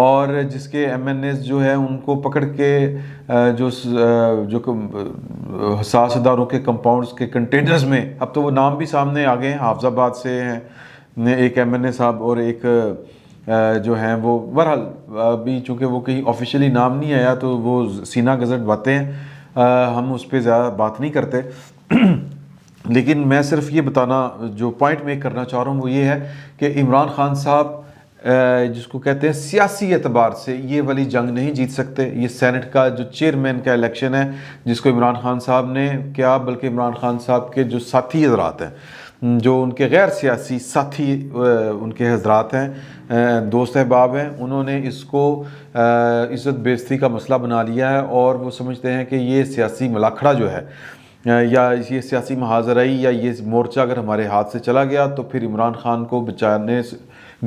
اور جس کے ایم این ایز جو ہے ان کو پکڑ کے جو حساس اداروں کے کمپاؤنڈز کے کنٹینرز میں، اب تو وہ نام بھی سامنے آ گئے ہیں، حافظ آباد سے ہیں ایک ایم این اے صاحب اور ایک جو ہیں وہ، بہرحال ابھی چونکہ وہ کہیں آفیشیلی نام نہیں آیا تو وہ سینہ گزٹ باتیں ہیں، ہم اس پہ زیادہ بات نہیں کرتے لیکن میں صرف یہ بتانا، جو پوائنٹ میک کرنا چاہ رہا ہوں وہ یہ ہے کہ عمران خان صاحب جس کو کہتے ہیں سیاسی اعتبار سے یہ والی جنگ نہیں جیت سکتے. یہ سینٹ کا جو چیئرمین کا الیکشن ہے جس کو عمران خان صاحب نے کیا، بلکہ عمران خان صاحب کے جو ساتھی حضرات ہیں، جو ان کے غیر سیاسی ساتھی ان کے حضرات ہیں، دوست احباب ہیں، انہوں نے اس کو عزت بے عزتی کا مسئلہ بنا لیا ہے اور وہ سمجھتے ہیں کہ یہ سیاسی ملاکھڑا جو ہے یا یہ سیاسی محاذرائی یا یہ مورچہ اگر ہمارے ہاتھ سے چلا گیا تو پھر عمران خان کو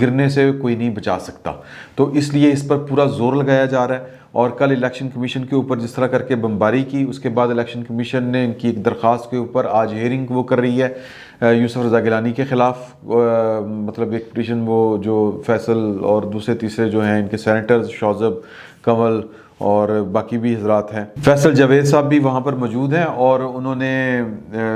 گرنے سے کوئی نہیں بچا سکتا. تو اس لیے اس پر پورا زور لگایا جا رہا ہے. اور کل الیکشن کمیشن کے اوپر جس طرح کر کے بمباری کی، اس کے بعد الیکشن کمیشن نے ان کی ایک درخواست کے اوپر آج ہیئرنگ وہ کر رہی ہے یوسف رضا گیلانی کے خلاف، مطلب ایک پٹیشن وہ جو فیصل اور دوسرے تیسرے جو ہیں ان کے سینیٹرز شوذب، کنول اور باقی بھی حضرات ہیں. فیصل جاوید صاحب بھی وہاں پر موجود ہیں اور انہوں نے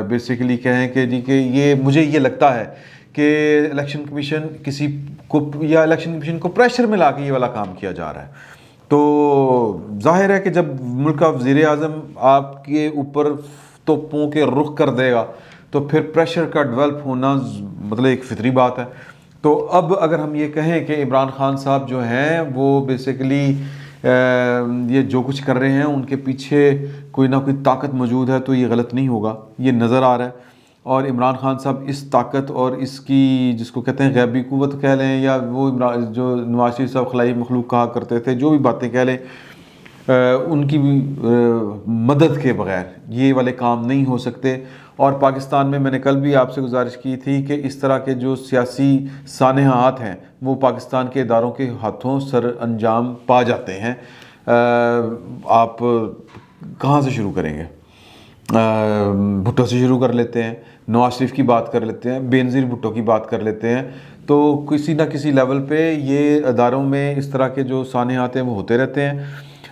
بیسیکلی کہیں کہ جی کہ یہ مجھے یہ لگتا ہے کہ الیکشن کمیشن کسی کو یا الیکشن کمیشن کو پریشر میں لا کے یہ والا کام کیا جا رہا ہے. تو ظاہر ہے کہ جب ملک کا وزیر اعظم آپ کے اوپر توپوں کے رخ کر دے گا تو پھر پریشر کا ڈیولپ ہونا مطلب ایک فطری بات ہے. تو اب اگر ہم یہ کہیں کہ عمران خان صاحب جو ہیں وہ بیسیکلی یہ جو کچھ کر رہے ہیں ان کے پیچھے کوئی نہ کوئی طاقت موجود ہے تو یہ غلط نہیں ہوگا، یہ نظر آ رہا ہے. اور عمران خان صاحب اس طاقت اور اس کی جس کو کہتے ہیں غیبی قوت کہہ لیں یا وہ جو نواز شریف صاحب خلائی مخلوق کہا کرتے تھے، جو بھی باتیں کہہ لیں، ان کی بھی مدد کے بغیر یہ والے کام نہیں ہو سکتے. اور پاکستان میں نے کل بھی آپ سے گزارش کی تھی کہ اس طرح کے جو سیاسی سانحات ہیں وہ پاکستان کے اداروں کے ہاتھوں سر انجام پا جاتے ہیں. آپ کہاں سے شروع کریں گے؟ بھٹو سے شروع کر لیتے ہیں، نواز شریف کی بات کر لیتے ہیں، بینظیر بھٹو کی بات کر لیتے ہیں. تو کسی نہ کسی لیول پہ یہ اداروں میں اس طرح کے جو سانحات ہیں وہ ہوتے رہتے ہیں.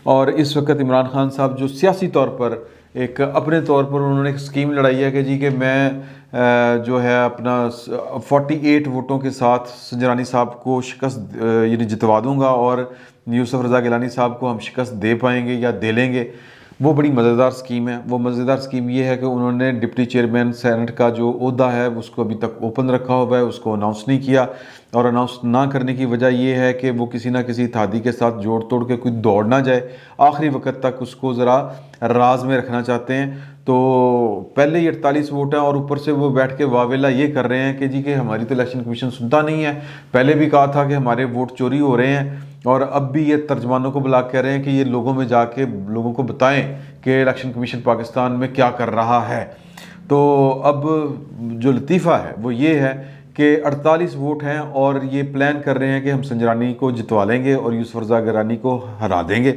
اور اس وقت عمران خان صاحب جو سیاسی طور پر ایک اپنے طور پر انہوں نے ایک اسکیم لڑائی ہے کہ جی کہ میں جو ہے اپنا 48 ووٹوں کے ساتھ سنجرانی صاحب کو شکست یعنی جتوا دوں گا اور یوسف رضا گیلانی صاحب کو ہم شکست دے پائیں گے یا دے لیں گے. وہ بڑی مزیدار اسکیم ہے. وہ مزیدار اسکیم یہ ہے کہ انہوں نے ڈپٹی چیئرمین سینٹ کا جو عہدہ ہے اس کو ابھی تک اوپن رکھا ہوا ہے، اس کو اناؤنس نہیں کیا. اور اناؤنس نہ کرنے کی وجہ یہ ہے کہ وہ کسی نہ کسی اتحادی کے ساتھ جوڑ توڑ کے کوئی دوڑ نہ جائے، آخری وقت تک اس کو ذرا راز میں رکھنا چاہتے ہیں. تو پہلے ہی 48 ووٹ ہیں اور اوپر سے وہ بیٹھ کے واویلا یہ کر رہے ہیں کہ جی کہ ہماری تو الیکشن کمیشن سنتا نہیں ہے. پہلے بھی کہا تھا کہ ہمارے ووٹ چوری ہو رہے ہیں اور اب بھی یہ ترجمانوں کو بلا کہہ رہے ہیں کہ یہ لوگوں میں جا کے لوگوں کو بتائیں کہ الیکشن کمیشن پاکستان میں کیا کر رہا ہے. تو اب جو لطیفہ ہے وہ یہ ہے کہ 48 ووٹ ہیں اور یہ پلان کر رہے ہیں کہ ہم سنجرانی کو جتوا لیں گے اور یوسف رضا گیلانی کو ہرا دیں گے.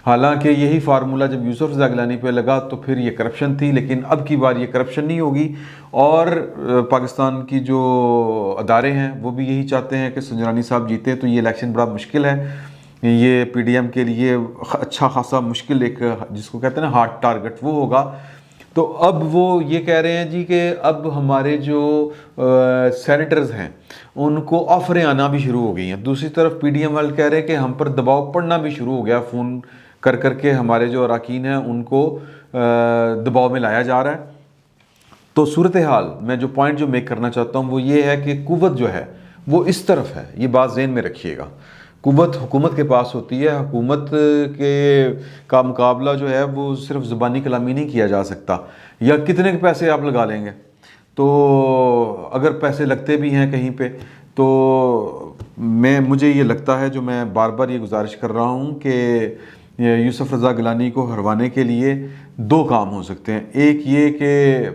حالانکہ یہی فارمولہ جب یوسف رضا گیلانی پہ لگا تو پھر یہ کرپشن تھی، لیکن اب کی بار یہ کرپشن نہیں ہوگی. اور پاکستان کی جو ادارے ہیں وہ بھی یہی چاہتے ہیں کہ سنجرانی صاحب جیتے. تو یہ الیکشن بڑا مشکل ہے، یہ پی ڈی ایم کے لیے اچھا خاصا مشکل ایک جس کو کہتے ہیں نا ہارڈ ٹارگٹ وہ ہوگا. تو اب وہ یہ کہہ رہے ہیں جی کہ اب ہمارے جو سینیٹرز ہیں ان کو آفریں آنا بھی شروع ہو گئی ہیں. دوسری طرف پی ڈی ایم والے کہہ رہے ہیں کہ ہم پر دباؤ پڑنا بھی شروع ہو گیا، فون کر کر کے ہمارے جو اراکین ہیں ان کو دباؤ میں لایا جا رہا ہے. تو صورتحال میں جو پوائنٹ جو میک کرنا چاہتا ہوں وہ یہ ہے کہ قوت جو ہے وہ اس طرف ہے. یہ بات ذہن میں رکھیے گا، قوت حکومت کے پاس ہوتی ہے. حکومت کے کا مقابلہ جو ہے وہ صرف زبانی کلامی نہیں کیا جا سکتا. یا کتنے کے پیسے آپ لگا لیں گے، تو اگر پیسے لگتے بھی ہیں کہیں پہ تو مجھے یہ لگتا ہے، جو میں بار بار یہ گزارش کر رہا ہوں کہ یوسف رضا گیلانی کو ہروانے کے لیے دو کام ہو سکتے ہیں. ایک یہ کہ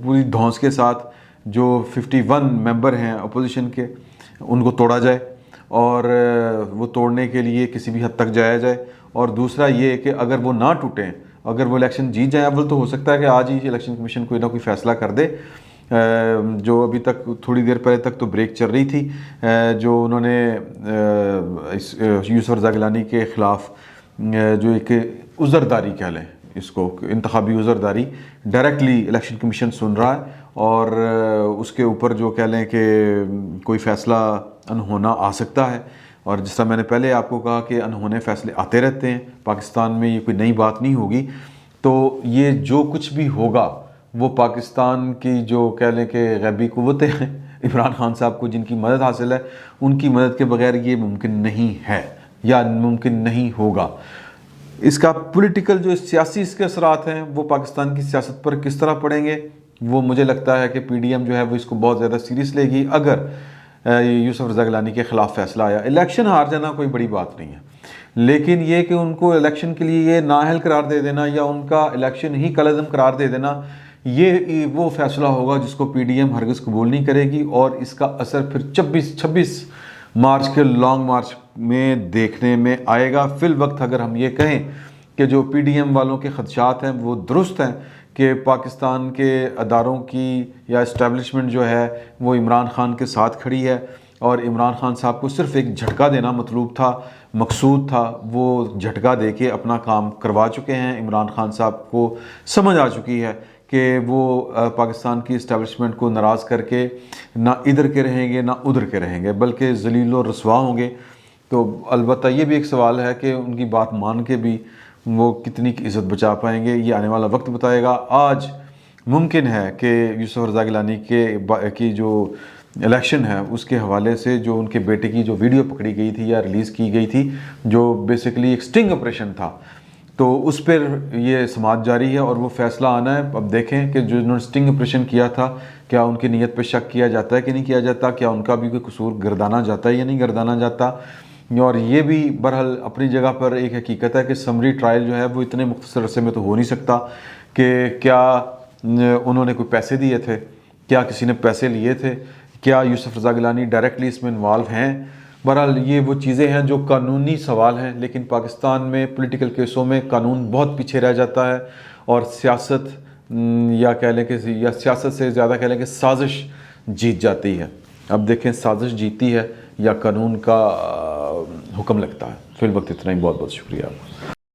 پوری دھونس کے ساتھ جو 51 ممبر ہیں اپوزیشن کے ان کو توڑا جائے اور وہ توڑنے کے لیے کسی بھی حد تک جایا جائے. اور دوسرا یہ کہ اگر وہ نہ ٹوٹیں، اگر وہ الیکشن جیت جائیں، اول تو ہو سکتا ہے کہ آج ہی الیکشن کمیشن کوئی نہ کوئی فیصلہ کر دے جو ابھی تک تھوڑی دیر پہلے تک تو بریک چل رہی تھی، جو انہوں نے یوسف رضا گیلانی کے خلاف جو ایک عذرداری کہہ لیں اس کو، انتخابی عذرداری ڈائریکٹلی الیکشن کمیشن سن رہا ہے، اور اس کے اوپر جو کہہ لیں کہ کوئی فیصلہ انہونا آ سکتا ہے. اور جس طرح میں نے پہلے آپ کو کہا کہ انہونے فیصلے آتے رہتے ہیں پاکستان میں، یہ کوئی نئی بات نہیں ہوگی. تو یہ جو کچھ بھی ہوگا وہ پاکستان کی جو کہہ لیں کہ غیبی قوتیں ہیں عمران خان صاحب کو جن کی مدد حاصل ہے، ان کی مدد کے بغیر یہ ممکن نہیں ہے یا ممکن نہیں ہوگا. اس کا پولیٹیکل جو سیاسی اس کے اثرات ہیں وہ پاکستان کی سیاست پر کس طرح پڑیں گے، وہ مجھے لگتا ہے کہ پی ڈی ایم جو ہے وہ اس کو بہت زیادہ سیریس لے گی. اگر یوسف رضا گیلانی کے خلاف فیصلہ آیا، الیکشن ہار جانا کوئی بڑی بات نہیں ہے، لیکن یہ کہ ان کو الیکشن کے لیے یہ نااہل قرار دے دینا یا ان کا الیکشن ہی کالعدم قرار دے دینا، یہ وہ فیصلہ ہوگا جس کو پی ڈی ایم ہرگز قبول نہیں کرے گی، اور اس کا اثر پھر 26 مارچ کے لانگ مارچ میں دیکھنے میں آئے گا. فی الوقت اگر ہم یہ کہیں کہ جو پی ڈی ایم والوں کے خدشات ہیں وہ درست ہیں کہ پاکستان کے اداروں کی یا اسٹیبلشمنٹ جو ہے وہ عمران خان کے ساتھ کھڑی ہے، اور عمران خان صاحب کو صرف ایک جھٹکا دینا مطلوب تھا، مقصود تھا، وہ جھٹکا دے کے اپنا کام کروا چکے ہیں. عمران خان صاحب کو سمجھ آ چکی ہے کہ وہ پاکستان کی اسٹیبلشمنٹ کو ناراض کر کے نہ ادھر کے رہیں گے نہ ادھر کے رہیں گے، بلکہ ذلیل و رسوا ہوں گے. تو البتہ یہ بھی ایک سوال ہے کہ ان کی بات مان کے بھی وہ کتنی کی عزت بچا پائیں گے، یہ آنے والا وقت بتائے گا. آج ممکن ہے کہ یوسف رضا گیلانی کی جو الیکشن ہے اس کے حوالے سے جو ان کے بیٹے کی جو ویڈیو پکڑی گئی تھی یا ریلیز کی گئی تھی، جو بیسیکلی ایک سٹنگ آپریشن تھا، تو اس پر یہ سماعت جاری ہے اور وہ فیصلہ آنا ہے. اب دیکھیں کہ جو انہوں نے سٹنگ آپریشن کیا تھا، کیا ان کی نیت پہ شک کیا جاتا ہے کہ نہیں کیا جاتا، کیا ان کا بھی کوئی قصور گردانا جاتا ہے یا نہیں گردانا جاتا. اور یہ بھی بہرحال اپنی جگہ پر ایک حقیقت ہے کہ سمری ٹرائل جو ہے وہ اتنے مختصر عرصے میں تو ہو نہیں سکتا، کہ کیا انہوں نے کوئی پیسے دیے تھے، کیا کسی نے پیسے لیے تھے، کیا یوسف رضا گیلانی ڈائریکٹلی اس میں انوالو ہیں. بہرحال یہ وہ چیزیں ہیں جو قانونی سوال ہیں، لیکن پاکستان میں پولیٹیکل کیسوں میں قانون بہت پیچھے رہ جاتا ہے، اور سیاست یا کہہ لیں کہ یا سیاست سے زیادہ کہہ لیں کہ سازش جیت جاتی ہے. اب دیکھیں سازش جیتی ہے یا قانون کا حکم لگتا ہے. فی الوقت اتنا ہی. بہت بہت شکریہ آپ کا.